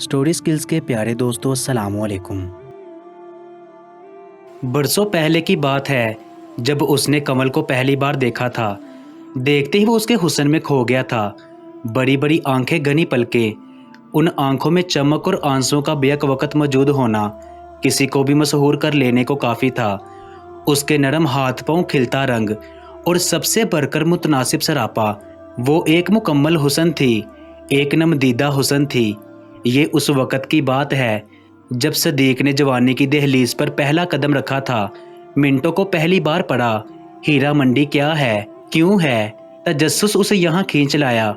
Story skills के प्यारे दोस्तों अस्सलाम वालेकुम। बरसों पहले की बात है जब उसने कमल को पहली बार देखा था। देखते ही वो उसके हुस्न में खो गया था। बड़ी बड़ी आंखें, घनी पलकें, उन आंखों में चमक और आंसुओं का बेक वक्त मौजूद होना किसी को भी मशहूर कर लेने को काफ़ी था। उसके नरम हाथ पांव, खिलता रंग और सबसे बढ़कर मुतनासिब सरापा, वो एक मुकम्मल हुस्न थी, एक नमदीदा हुस्न थी। ये उस वक़्त की बात है जब सदीक ने जवानी की दहलीज पर पहला कदम रखा था। मिंटो को पहली बार पढ़ा, हीरा मंडी क्या है, क्यों है, तजस्सुस उसे यहाँ खींच लाया।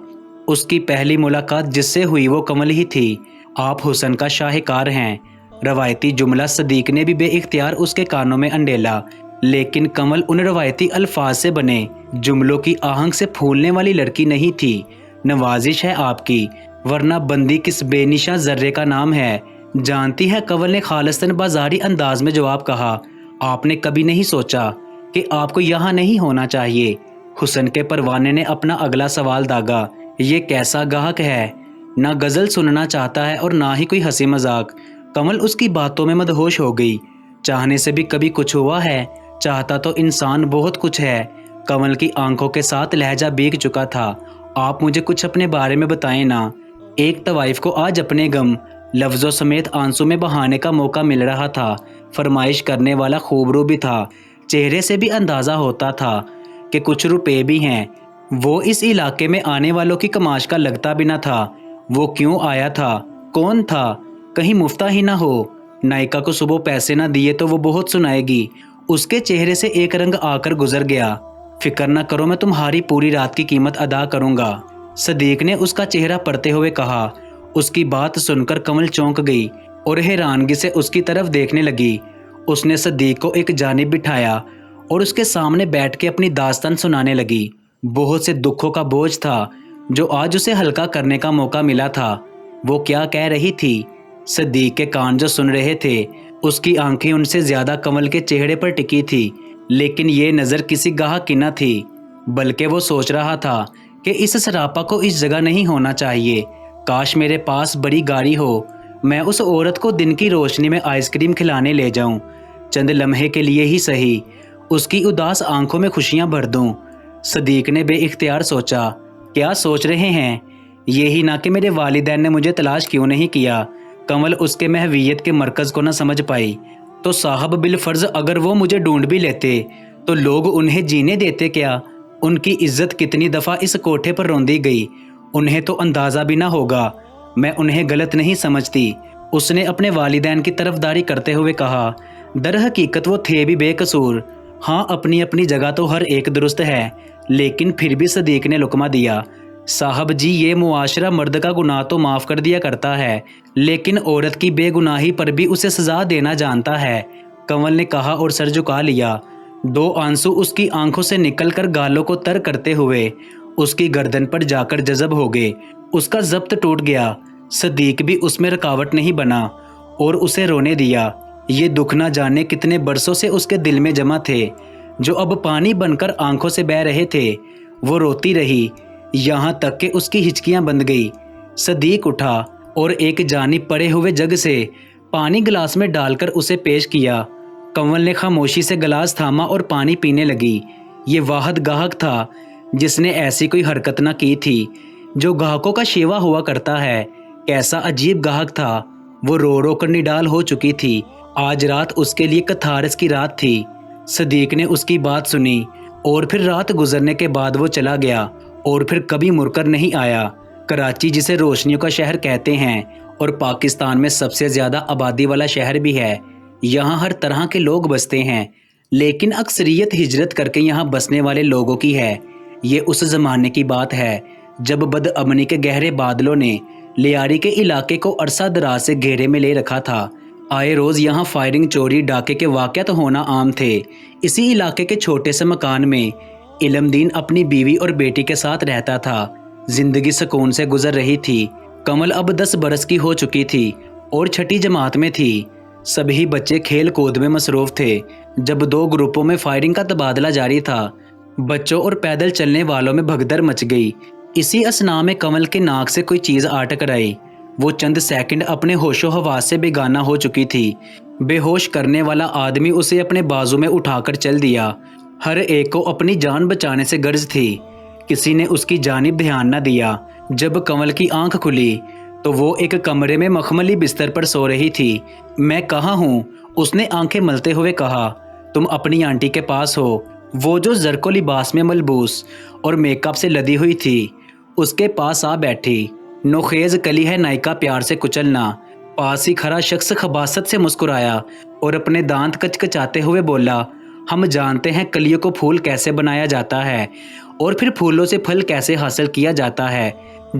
उसकी पहली मुलाकात जिससे हुई वो कमल ही थी। आप हुस्न का शाहकार हैं, रवायती जुमला सदीक ने भी बेइख्तियार उसके कानों में अंडेला। लेकिन कमल उन रवायती अल्फाज से बने जुमलों की आहंग से फूलने वाली लड़की नहीं थी। नवाजिश है आपकी, वरना बंदी किस बेनिशा जर्रे का नाम है, जानती है, कवल ने खालिस्तन बाजारी अंदाज में जवाब कहा। आपने कभी नहीं सोचा कि आपको यहाँ नहीं होना चाहिए? हुस्न के परवाने ने अपना अगला सवाल दागा। ये कैसा गाहक है, ना गजल सुनना चाहता है और ना ही कोई हंसी मजाक। कमल उसकी बातों में मदहोश हो गई। चाहने से भी कभी कुछ हुआ है? चाहता तो इंसान बहुत कुछ है। कमल की आंखों के साथ लहजा भीग चुका था। आप मुझे कुछ अपने बारे में बताएं ना। एक तवाइफ को आज अपने गम लफ्ज़ों समेत आंसू में बहाने का मौका मिल रहा था। फरमाइश करने वाला खूबरू भी था, चेहरे से भी अंदाज़ा होता था कि कुछ रुपए भी हैं। वो इस इलाके में आने वालों की कमाश का लगता भी न था। वो क्यों आया था, कौन था, कहीं मुफ्ता ही ना हो। नायिका को सुबह पैसे ना दिए तो वो बहुत सुनाएगी। उसके चेहरे से एक रंग आकर गुजर गया। फिक्र न करो, मैं तुम्हारी पूरी रात की कीमत अदा करूंगा, सदीक ने उसका चेहरा पढ़ते हुए कहा। उसकी बात सुनकर कमल चौंक गई और हैरानगी से उसकी तरफ देखने लगी। उसने सदीक को एक जानिब बिठाया और उसके सामने बैठ के अपनी दास्तान सुनाने लगी। बहुत से दुखों का बोझ था जो आज उसे हल्का करने का मौका मिला था। वो क्या कह रही थी? सदीक के कान जो सुन रहे थे, उसकी आंखें उनसे ज्यादा कमल के चेहरे पर टिकी थी। लेकिन ये नज़र किसी गाहक की न थी, बल्कि वो सोच रहा था कि इस सरापा को इस जगह नहीं होना चाहिए। काश मेरे पास बड़ी गाड़ी हो, मैं उस औरत को दिन की रोशनी में आइसक्रीम खिलाने ले जाऊं, चंद लम्हे के लिए ही सही, उसकी उदास आंखों में खुशियां भर दूं। सदीक ने बेइख्तियार सोचा, क्या सोच रहे हैं? यही ना कि मेरे वालिदैन ने मुझे तलाश क्यों नहीं किया। कमल उसके महवियत के मरकज़ को न समझ पाई। तो साहब बिलफर्ज अगर वो मुझे ढूंढ भी लेते तो लोग उन्हें जीने देते क्या? उनकी इज्जत कितनी दफ़ा इस कोठे पर रौंदी गई, उन्हें तो अंदाज़ा भी ना होगा। मैं उन्हें गलत नहीं समझती, उसने अपने वालिदैन की तरफदारी करते हुए कहा। दर हकीकत वो थे भी बेकसूर। हाँ, अपनी अपनी जगह तो हर एक दुरुस्त है, लेकिन फिर भी सदीक ने लुकमा दिया। साहब जी, ये मुआशरा मर्द का गुनाह तो माफ़ कर दिया करता है, लेकिन औरत की बेगुनाही पर भी उसे सजा देना जानता है, कंवल ने कहा और सर झुका लिया। दो आंसू उसकी आंखों से निकलकर गालों को तर करते हुए उसकी गर्दन पर जाकर जज़ब हो गए। उसका ज़ब्त टूट गया। सदीक भी उसमें रुकावट नहीं बना और उसे रोने दिया। ये दुख ना जाने कितने बरसों से उसके दिल में जमा थे, जो अब पानी बनकर आंखों से बह रहे थे। वो रोती रही, यहाँ तक कि उसकी हिचकियाँ बंध गई। सदीक उठा और एक जानिब पड़े हुए जग से पानी गिलास में डालकर उसे पेश किया। कंवल ने खामोशी से गिलास थामा और पानी पीने लगी। ये वाहद गाहक था जिसने ऐसी कोई हरकत न की थी जो गाहकों का शेवा हुआ करता है। कैसा अजीब गाहक था। वो रो रो कर निडाल हो चुकी थी। आज रात उसके लिए कथारस की रात थी। सदीक ने उसकी बात सुनी और फिर रात गुजरने के बाद वो चला गया और फिर कभी मुड़कर नहीं आया। कराची, जिसे रोशनियों का शहर कहते हैं और पाकिस्तान में सबसे ज़्यादा आबादी वाला शहर भी है, यहाँ हर तरह के लोग बसते हैं, लेकिन अक्सरियत हिजरत करके यहाँ बसने वाले लोगों की है। ये उस ज़माने की बात है जब बदअमनी के गहरे बादलों ने लियारी के इलाके को अरसा दराज से घेरे में ले रखा था। आए रोज़ यहाँ फायरिंग, चोरी, डाके के वाक़यात होना आम थे। इसी इलाके के छोटे से मकान में इलमदीन अपनी बीवी और बेटी के साथ रहता था। जिंदगी सुकून से गुजर रही थी। कमल अब 10 बरस की हो चुकी थी और छठी जमात में थी। सभी बच्चे खेल कूद में मसरूफ़ थे जब 2 ग्रुपों में फायरिंग का तबादला जारी था। बच्चों और पैदल चलने वालों में भगदड़ मच गई। इसी असना में कमल के नाक से कोई चीज़ आ टकराई। وہ چند سیکنڈ اپنے ہوش و حواس سے بیگانہ ہو چکی تھی۔ بے ہوش کرنے والا آدمی اسے اپنے بازو میں اٹھا کر چل دیا۔ ہر ایک کو اپنی جان بچانے سے غرض تھی، کسی نے اس کی جانب دھیان نہ دیا۔ جب کنول کی آنکھ کھلی تو وہ ایک کمرے میں مخملی بستر پر سو رہی تھی۔ میں کہاں ہوں؟ اس نے آنکھیں ملتے ہوئے کہا۔ تم اپنی آنٹی کے پاس ہو، وہ جو زرکو لباس میں ملبوس اور میک اپ سے لدی ہوئی تھی، اس کے پاس آ بیٹھی۔ نوخیز کلی ہے نائکا پیار سے کچلنا۔ پاس ہی کھڑا شخص خباثت سے مسکرایا اور اپنے دانت کچکچاتے ہوئے بولا، ہم جانتے ہیں کلیوں کو پھول کیسے بنایا جاتا ہے اور پھر پھولوں سے پھل کیسے حاصل کیا جاتا ہے۔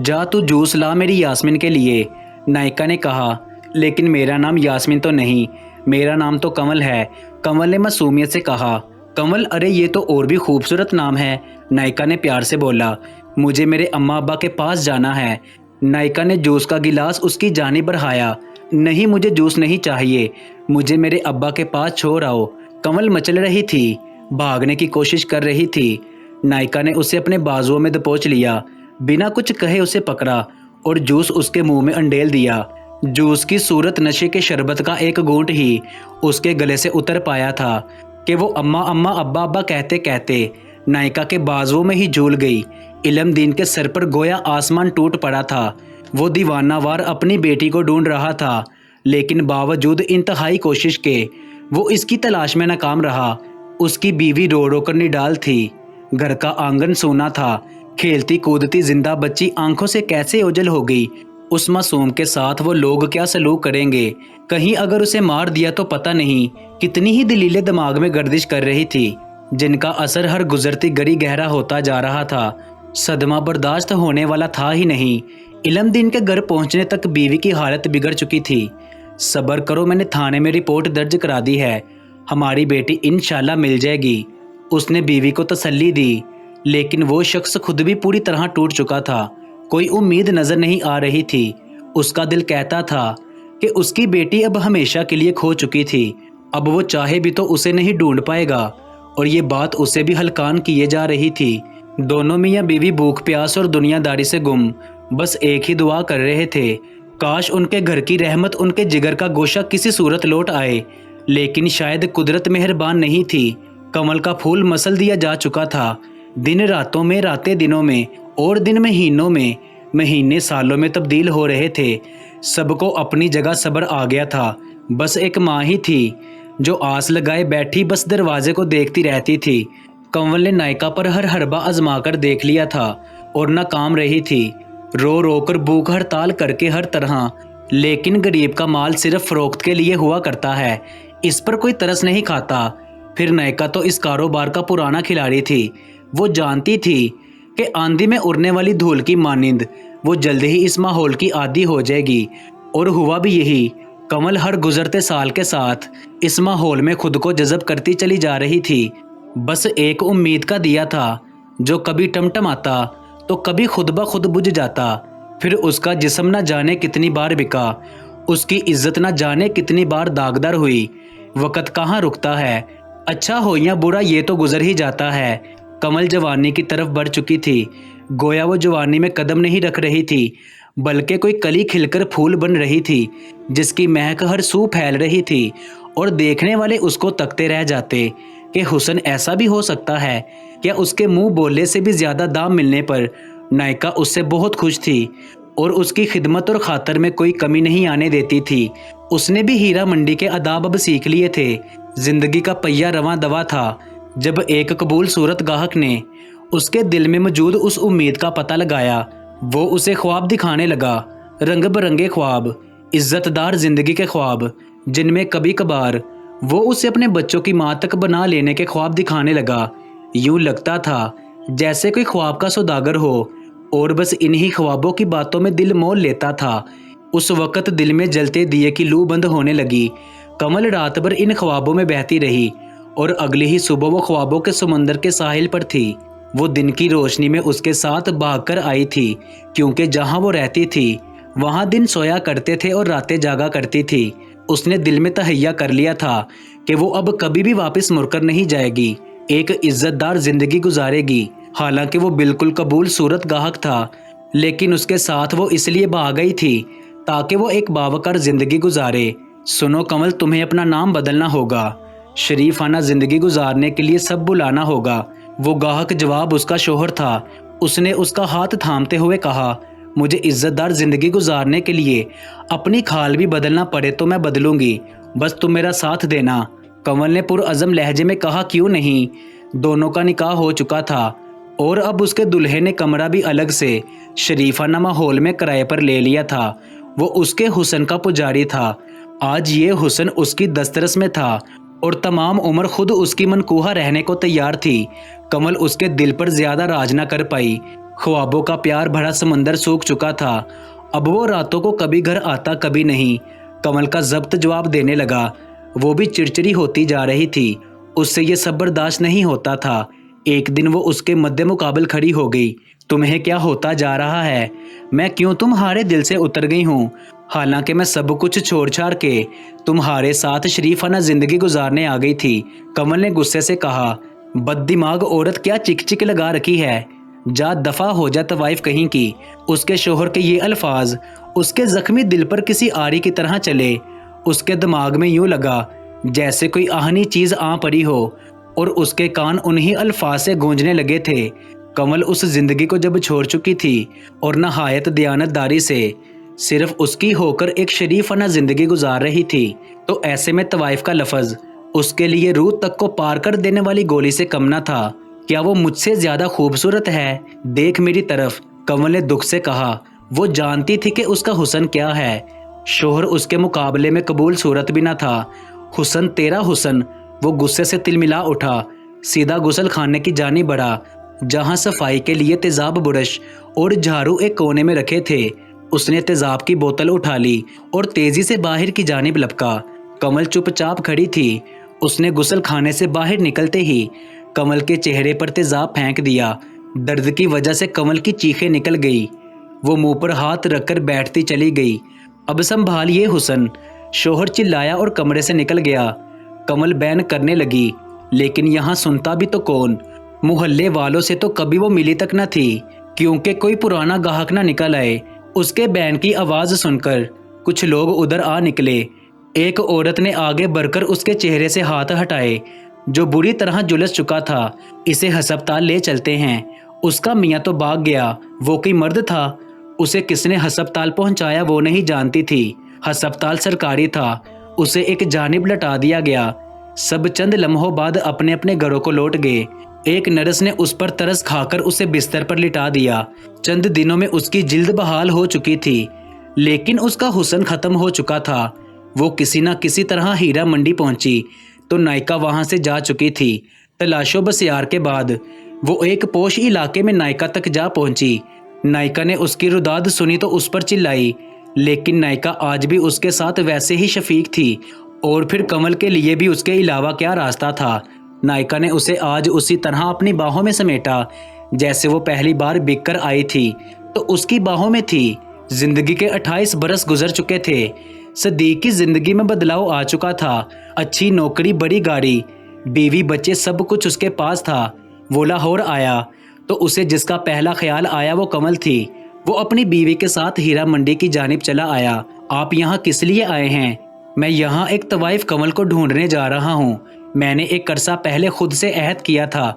جا تو جوس لا میری یاسمین کے لیے، نائکا نے کہا۔ لیکن میرا نام یاسمین تو نہیں، میرا نام تو کنول ہے، کنول نے معصومیت سے کہا۔ کنول؟ ارے یہ تو اور بھی خوبصورت نام ہے، نائکا نے پیار سے بولا۔ مجھے میرے اماں ابا کے پاس جانا ہے۔ نائکا نے جوس کا گلاس اس کی جانب بڑھایا۔ نہیں، مجھے جوس نہیں چاہیے، مجھے میرے ابا کے پاس چھوڑ آؤ۔ کنول مچل رہی تھی، بھاگنے کی کوشش کر رہی تھی۔ نائکا نے اسے اپنے بازوؤں میں دبوچ لیا، بنا کچھ کہے اسے پکڑا اور جوس اس کے منہ میں انڈیل دیا۔ جوس کی صورت نشے کے شربت کا ایک گھونٹ ہی اس کے گلے سے اتر پایا تھا کہ وہ اماں اماں ابا ابا کہتے کہتے نائکا کے بازوؤں میں ہی جھول گئی۔ علم دین کے سر پر گویا آسمان ٹوٹ پڑا تھا۔ وہ دیوانہ وار اپنی بیٹی کو ڈھونڈ رہا تھا، لیکن باوجود انتہائی کوشش کے وہ اس کی تلاش میں ناکام رہا۔ اس کی بیوی رو رو کر نڈال تھی، گھر کا آنگن سونا تھا، کھیلتی کودتی زندہ بچی آنکھوں سے کیسے اوجھل ہو گئی۔ اس معصوم کے ساتھ وہ لوگ کیا سلوک کریں گے؟ کہیں اگر اسے مار دیا تو پتہ نہیں کتنی ہی دلیلیں دماغ میں گردش کر رہی تھی، جن کا اثر ہر گزرتی گھڑی گہرا ہوتا جا رہا تھا۔ صدمہ برداشت ہونے والا تھا ہی نہیں۔ علم دین کے گھر پہنچنے تک بیوی کی حالت بگڑ چکی تھی۔ صبر کرو، میں نے تھانے میں رپورٹ درج کرا دی ہے، ہماری بیٹی انشاءاللہ مل جائے گی، اس نے بیوی کو تسلی دی۔ لیکن وہ شخص خود بھی پوری طرح ٹوٹ چکا تھا، کوئی امید نظر نہیں آ رہی تھی۔ اس کا دل کہتا تھا کہ اس کی بیٹی اب ہمیشہ کے لیے کھو چکی تھی، اب وہ چاہے بھی تو اسے نہیں ڈھونڈ پائے گا، اور یہ بات اسے بھی ہلکان کیے جا رہی تھی۔ دونوں میاں بیوی بھوک پیاس اور دنیا داری سے گم بس ایک ہی دعا کر رہے تھے، کاش ان کے گھر کی رحمت ان کے جگر کا گوشہ کسی صورت لوٹ آئے، لیکن شاید قدرت مہربان نہیں تھی۔ کمل کا پھول مسل دیا جا چکا تھا، دن راتوں میں، راتیں دنوں میں، اور دن مہینوں میں، مہینے سالوں میں تبدیل ہو رہے تھے۔ سب کو اپنی جگہ صبر آ گیا تھا، بس ایک ماں ہی تھی جو آس لگائے بیٹھی بس دروازے کو دیکھتی رہتی تھی۔ کنول نے نائکا پر ہر حربہ آزما کر دیکھ لیا تھا اور ناکام رہی تھی، رو رو کر بھوک ہڑتال کر کے ہر طرح، لیکن غریب کا مال صرف فروخت کے لیے ہوا کرتا ہے، اس پر کوئی ترس نہیں کھاتا۔ پھر نائکا تو اس کاروبار کا پرانا کھلاڑی تھی، وہ جانتی تھی کہ آندھی میں اڑنے والی دھول کی مانند وہ جلد ہی اس ماحول کی عادی ہو جائے گی، اور ہوا بھی یہی۔ کنول ہر گزرتے سال کے ساتھ اس ماحول میں خود کو جذب کرتی چلی جا رہی تھی۔ بس ایک امید کا دیا تھا جو کبھی ٹمٹماتا تو کبھی خود بخود بجھ جاتا۔ پھر اس کا جسم نہ جانے کتنی بار بکا، اس کی عزت نہ جانے کتنی بار داغدار ہوئی۔ وقت کہاں رکتا ہے، اچھا ہو یا برا یہ تو گزر ہی جاتا ہے۔ کنول جوانی کی طرف بڑھ چکی تھی، گویا وہ جوانی میں قدم نہیں رکھ رہی تھی، بلکہ کوئی کلی کھل کر پھول بن رہی تھی، جس کی مہک ہر سو پھیل رہی تھی، اور دیکھنے والے اس کو تکتے رہ جاتے کہ حسن ایسا بھی ہو سکتا ہے کیا؟ اس کے منہ بولے سے بھی زیادہ دام ملنے پر نائکا اس سے بہت خوش تھی، اور اس کی خدمت اور خاطر میں کوئی کمی نہیں آنے دیتی تھی۔ اس نے بھی ہیرا منڈی کے آداب اب سیکھ لیے تھے، زندگی کا پہیہ رواں دوا تھا۔ جب ایک قبول صورت گاہک نے اس کے دل میں موجود اس امید کا پتہ لگایا، وہ اسے خواب دکھانے لگا، رنگ برنگے خواب، عزت دار زندگی کے خواب، جن میں کبھی کبھار وہ اسے اپنے بچوں کی ماں تک بنا لینے کے خواب دکھانے لگا۔ یوں لگتا تھا جیسے کوئی خواب کا سوداگر ہو اور بس انہی خوابوں کی باتوں میں دل مول لیتا تھا۔ اس وقت دل میں جلتے دیے کی لو بند ہونے لگی۔ کنول رات بھر ان خوابوں میں بہتی رہی، اور اگلی ہی صبح وہ خوابوں کے سمندر کے ساحل پر تھی۔ وہ دن کی روشنی میں اس کے ساتھ بھاگ کر آئی تھی، کیونکہ جہاں وہ رہتی تھی وہاں دن سویا کرتے تھے اور راتیں جاگا کرتی تھی۔ اس نے دل میں تہیہ کر لیا تھا کہ وہ اب کبھی بھی واپس مڑ کر نہیں جائے گی، ایک عزت دار زندگی گزارے گی۔ حالانکہ وہ بالکل قبول صورت گاہک تھا، لیکن اس کے ساتھ وہ اس لیے بھاگ گئی تھی ताकि वो एक बावकार ज़िंदगी गुजारे। सुनो कमल, तुम्हें अपना नाम बदलना होगा, शरीफाना ज़िंदगी गुजारने के लिए सब बुलाना होगा। वो गाहक जवाब उसका शोहर था। उसने उसका हाथ थामते हुए कहा, मुझे इज्जतदार ज़िंदगी गुजारने के लिए अपनी खाल भी बदलना पड़े तो मैं बदलूंगी, बस तुम मेरा साथ देना। कमल ने पुरअज़म लहजे में कहा, क्यों नहीं। दोनों का निकाह हो चुका था और अब उसके दूल्हे ने कमरा भी अलग से शरीफाना माहौल में किराए पर ले लिया था। वो उसके हुस्न का पुजारी था। आज ये हुस्न उसकी दस्तरस में था और तमाम उम्र खुद उसकी मनकूहा रहने को तैयार थी। कमल उसके दिल पर ज्यादा राज न कर पाई। ख्वाबों का प्यार भरा समंदर सूख चुका था। अब वो रातों को कभी घर आता कभी नहीं। कमल का जब्त जवाब देने लगा। वो भी चिड़चिड़ी होती जा रही थी। उससे ये सब बर्दाश्त नहीं होता था। एक दिन वो उसके मद्दे मुकाबल खड़ी हो गई। तुम्हें क्या होता जा रहा है? मैं क्यों तुम्हारे दिल से उतर गई हूँ? हालांकि मैं सब कुछ छोड़ छाड़ के तुम्हारे साथ शरीफाना जिंदगी गुजारने आ गई थी। कमल ने गुस्से से कहा, बददिमाग औरत, क्या चिक चिक लगा रखी है? जा दफा हो जा तवाइफ कहीं की। उसके शोहर के ये अल्फाज उसके जख्मी दिल पर किसी आरी की तरह चले। उसके दिमाग में यूं लगा जैसे कोई आहनी चीज आ पड़ी हो और उसके कान उन्हीं अल्फाज से गूंजने लगे थे। कमल उस जिंदगी को जब छोड़ चुकी थी और नहायत दयानतदारी से सिर्फ उसकी होकर एक शरीफाना जिंदगी गुजार रही थी, तो ऐसे में तवाइफ का लफ्ज उसके लिए रूह तक को पार कर देने वाली गोली से कम न था। क्या वो मुझसे ज्यादा खूबसूरत है? देख मेरी तरफ, कमल ने दुख से कहा। वो जानती थी कि उसका हुस्न क्या है। शोहर उसके मुकाबले में कबूल सूरत भी न था। हुस्न तेरा हुस्न। वो गुस्से से तिलमिला उठा। सीधा गुसल खाने की जानी बढ़ा, जहां सफाई के लिए तेजाब बुरश और झाड़ू एक कोने में रखे थे। उसने तेजाब की बोतल उठा ली और तेजी से बाहर की जानिब लपका। कमल चुपचाप खड़ी थी। उसने गुसल खाने से बाहर निकलते ही कमल के चेहरे पर तेजाब फेंक दिया। दर्द की वजह से कमल की चीखें निकल गई। वो मुंह पर हाथ रखकर बैठती चली गई। अब संभालिए हुस्न, शोहर चिल्लाया और कमरे से निकल गया। कमल बैन करने लगी, लेकिन यहाँ सुनता भी तो कौन? मोहल्ले वालों से तो कभी वो मिली तक न थी, क्योंकि कोई पुराना गाहक ना निकल आए। उसके बैन की आवाज सुनकर कुछ लोग उधर आ निकले। एक औरत ने आगे बढ़कर उसके चेहरे से हाथ हटाए, जो बुरी तरह झुलस चुका था। इसे हस्पताल ले चलते हैं। उसका मियाँ तो भाग गया। वो कोई मर्द था। उसे किसने हस्पताल पहुंचाया वो नहीं जानती थी। हस्पताल सरकारी था। उसे एक जानिब लटा दिया गया। सब चंद लम्हों बाद अपने अपने घरों को लौट गए। एक नर्स ने उस पर तरस खाकर उसे बिस्तर पर लिटा दिया। चंद दिनों में उसकी जिल्द बहाल हो चुकी थी, लेकिन उसका हुस्न खत्म हो चुका था। वो किसी न किसी तरह हीरा मंडी पहुंची तो नायका वहां से जा चुकी थी। तलाशो बसियार के बाद वो एक पोश इलाके में नायका तक जा पहुंची। नायका ने उसकी रुदाद सुनी तो उस पर चिल्लाई, लेकिन नायका आज भी उसके साथ वैसे ही शफीक थी। और फिर कमल के लिए भी उसके अलावा क्या रास्ता था? नायका ने उसे आज उसी तरह अपनी बाहों में समेटा जैसे वो पहली बार बिक कर आई थी तो उसकी बाहों में थी। जिंदगी के 28 बरस गुजर चुके थे। सदीक की जिंदगी में बदलाव आ चुका था। अच्छी नौकरी, बड़ी गाड़ी, बीवी, बच्चे, सब कुछ उसके पास था। वो लाहौर आया तो उसे जिसका पहला ख्याल आया वो कमल थी। वो अपनी बीवी के साथ हीरा मंडी की जानिब चला आया। आप यहाँ किस लिए आए हैं? मैं यहाँ एक तवाइफ कमल को ढूंढने जा रहा हूँ। मैंने एक अरसा पहले खुद से अहद किया था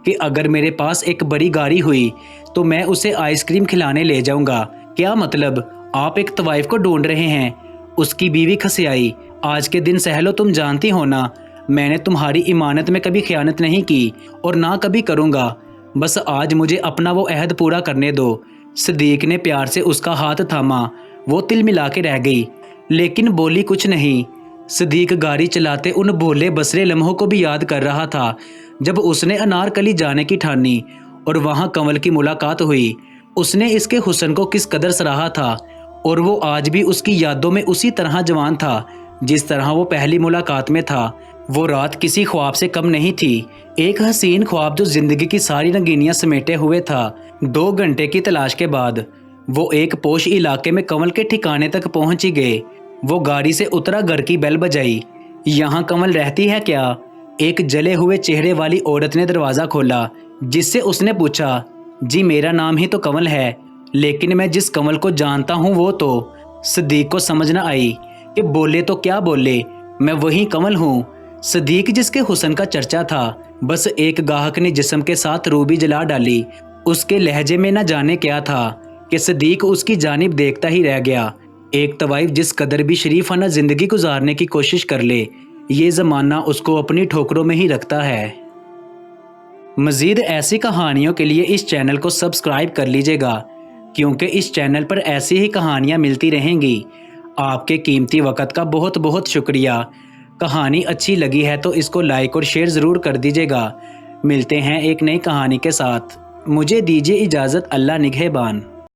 कि अगर मेरे पास एक बड़ी गाड़ी हुई तो मैं उसे आइसक्रीम खिलाने ले जाऊंगा। क्या मतलब? आप एक तवाइफ को ढूंढ रहे हैं? उसकी बीवी खसियाई। आज के दिन सहलो, तुम जानती हो ना, मैंने तुम्हारी इमानत में कभी खयानत नहीं की और ना कभी करूंगा। बस आज मुझे अपना वो अहद पूरा करने दो। सदीक ने प्यार से उसका हाथ थामा। वो तिल मिला के रह गई, लेकिन बोली कुछ नहीं। सदीक गाड़ी चलाते उन भोले बसरे लम्हों को भी याद कर रहा था जब उसने अनारकली जाने की ठानी और वहां कमल की मुलाकात हुई। उसने इसके हुस्न को किस कदर सराहा था और वो आज भी उसकी यादों में उसी तरह जवान था जिस तरह वो पहली मुलाकात में था। वो रात किसी ख्वाब से कम नहीं थी। एक हसीन ख्वाब जो जिंदगी की सारी रंगीनियां समेटे हुए था। 2 घंटे की तलाश के बाद वो एक पोश इलाके में कमल के ठिकाने तक पहुंच ही गए। वो गाड़ी से उतरा, घर की बेल बजाई। यहाँ कमल रहती है क्या? एक जले हुए चेहरे वाली औरत ने दरवाजा खोला, जिससे उसने पूछा, जी मेरा नाम ही तो कमल है, लेकिन मैं जिस कमल को जानता हूँ वो तो। صدیق کو سمجھ نہ آئی کہ بولے تو کیا بولے، میں وہی کمل ہوں، صدیق جس کے حسن کا چرچا تھا۔ بس ایک گاہک نے جسم کے ساتھ روبی جلا ڈالی۔ اس کے لہجے میں نہ جانے کیا تھا کہ صدیق اس کی جانب دیکھتا ہی رہ گیا۔ ایک طوائف جس قدر بھی شریفانہ زندگی گزارنے کی کوشش کر لے، یہ زمانہ اس کو اپنی ٹھوکروں میں ہی رکھتا ہے۔ مزید ایسی کہانیوں کے لیے اس چینل کو سبسکرائب کر لیجئے گا، کیونکہ اس چینل پر ایسی ہی کہانیاں ملتی رہیں گی۔ آپ کے قیمتی وقت کا بہت بہت شکریہ۔ کہانی اچھی لگی ہے تو اس کو لائک اور شیئر ضرور کر دیجئے گا۔ ملتے ہیں ایک نئی کہانی کے ساتھ۔ مجھے دیجیے اجازت، اللہ نگہبان۔